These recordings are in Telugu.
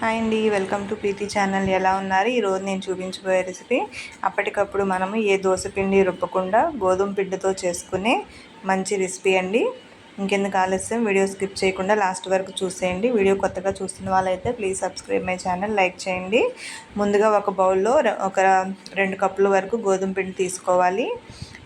హాయ్ అండి, వెల్కమ్ టు ప్రీతి ఛానల్. ఎలా ఉన్నారు? ఈరోజు నేను చూపించబోయే రెసిపీ అప్పటికప్పుడు మనము ఏ దోశ పిండి రుబ్బకుండా గోధుమ పిండితో చేసుకునే మంచి రెసిపీ అండి. ఇంకెందుకు ఆలస్యం, వీడియో స్కిప్ చేయకుండా లాస్ట్ వరకు చూసేయండి. వీడియో కొత్తగా చూస్తున్న వాళ్ళైతే please subscribe my channel, like చేయండి. ముందుగా ఒక బౌల్లో ఒక 2 కప్పుల వరకు గోధుమ పిండి తీసుకోవాలి.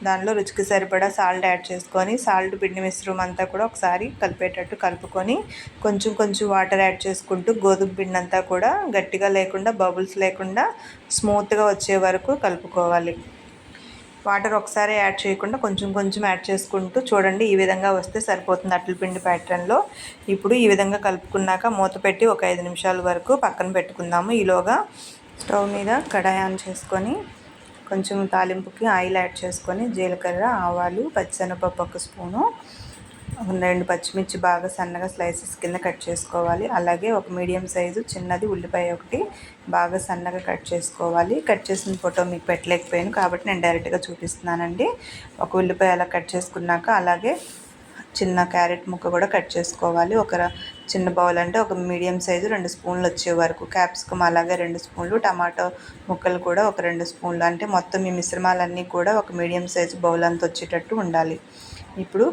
దానిలో రుచికి సరిపడా సాల్ట్ యాడ్ చేసుకొని సాల్ట్ పిండి మిశ్రమం అంతా కూడా ఒకసారి కలిపేటట్టు కలుపుకొని కొంచెం కొంచెం వాటర్ యాడ్ చేసుకుంటూ గోధుమ పిండి అంతా కూడా గట్టిగా లేకుండా బబుల్స్ లేకుండా స్మూత్గా వచ్చే వరకు కలుపుకోవాలి. వాటర్ ఒకసారి యాడ్ చేయకుండా కొంచెం కొంచెం యాడ్ చేసుకుంటూ చూడండి, ఈ విధంగా వస్తే సరిపోతుంది అట్ల పిండి ప్యాటర్న్లో. ఇప్పుడు ఈ విధంగా కలుపుకున్నాక మూత పెట్టి ఒక 5 నిమిషాల వరకు పక్కన పెట్టుకుందాము. ఈలోగా స్టవ్ మీద కడాయి ఆన్ చేసుకొని కొంచెం తాలింపుకి ఆయిల్ యాడ్ చేసుకొని జీలకర్ర, ఆవాలు, పచ్చిశనగపప్పు 1 స్పూను, 2 పచ్చిమిర్చి బాగా సన్నగా స్లైసెస్ కింద కట్ చేసుకోవాలి. అలాగే ఒక మీడియం సైజు చిన్నది ఉల్లిపాయ 1 బాగా సన్నగా కట్ చేసుకోవాలి. కట్ చేసిన ఫోటో మీకు పెట్టలేకపోయాను కాబట్టి నేను డైరెక్ట్గా చూపిస్తున్నానండి. ఒక ఉల్లిపాయ అలా కట్ చేసుకున్నాక అలాగే చిన్న క్యారెట్ ముక్క కూడా కట్ చేసుకోవాలి. ఒక చిన్న బౌల్ అంటే ఒక మీడియం సైజు 2 స్పూన్లు వచ్చే వరకు, క్యాప్సికమ్ అలాగే 2 స్పూన్లు, టమాటో ముక్కలు కూడా ఒక 2 స్పూన్లు, అంటే మొత్తం ఈ మిశ్రమాలన్నీ కూడా ఒక మీడియం సైజు బౌల్ అంత వచ్చేటట్టు ఉండాలి. ఇప్పుడు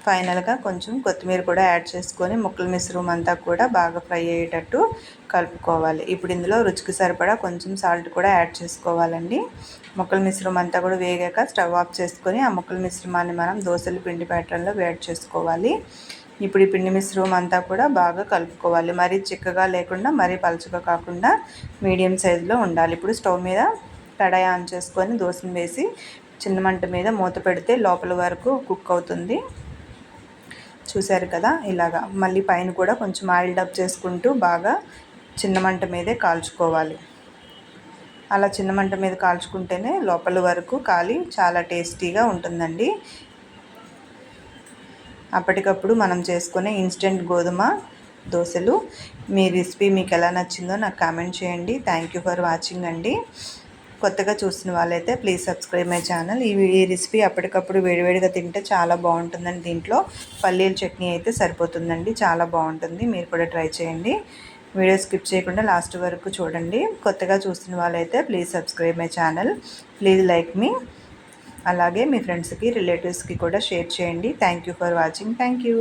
ఫైనల్గా కొంచెం కొత్తిమీర కూడా యాడ్ చేసుకొని ముక్కల మిశ్రమం అంతా కూడా బాగా ఫ్రై అయ్యేటట్టు కలుపుకోవాలి. ఇప్పుడు ఇందులో రుచికి సరిపడా కొంచెం సాల్ట్ కూడా యాడ్ చేసుకోవాలండి. ముక్కల మిశ్రమం అంతా కూడా వేగాక స్టవ్ ఆఫ్ చేసుకొని ఆ ముక్కల మిశ్రమాన్ని మనం దోశల పిండి ప్యాటర్న్లో వేడి చేసుకోవాలి. ఇప్పుడు ఈ పిండి మిశ్రమం అంతా కూడా బాగా కలుపుకోవాలి. మరీ చిక్కగా లేకుండా మరీ పలుచగా కాకుండా మీడియం సైజులో ఉండాలి. ఇప్పుడు స్టవ్ మీద కడాయి ఆన్ చేసుకొని దోశను వేసి చిన్న మంట మీద మూత పెడితే లోపల వరకు కుక్ అవుతుంది. చూశారు కదా, ఇలాగా మళ్ళీ పైన కూడా కొంచెం ఆయిల్ డబ్ చేసుకుంటూ బాగా చిన్న మంట మీదే కాల్చుకోవాలి. అలా చిన్న మంట మీద కాల్చుకుంటేనే లోపల వరకు కాలి చాలా టేస్టీగా ఉంటుందండి. అప్పటికప్పుడు మనం చేసుకునే ఇన్స్టెంట్ గోధుమ దోశలు. మీ రెసిపీ మీకు ఎలా నచ్చిందో నాకు కామెంట్ చేయండి. థ్యాంక్ యూ ఫర్ వాచింగ్ అండి. కొత్తగా చూస్తున్న వాళ్ళైతే ప్లీజ్ సబ్స్క్రైబ్ మై ఛానల్. ఈ రెసిపీ అప్పటికప్పుడు వేడివేడిగా తింటే చాలా బాగుంటుందండి. దీంట్లో పల్లీల చట్నీ అయితే సరిపోతుందండి, చాలా బాగుంటుంది. మీరు కూడా ట్రై చేయండి. వీడియో స్కిప్ చేయకుండా లాస్ట్ వరకు చూడండి. కొత్తగా చూస్తున్న వాళ్ళైతే please subscribe my channel, please like మీ. అలాగే మీ ఫ్రెండ్స్కి, రిలేటివ్స్కి కూడా షేర్ చేయండి. Thank you for watching. Thank you.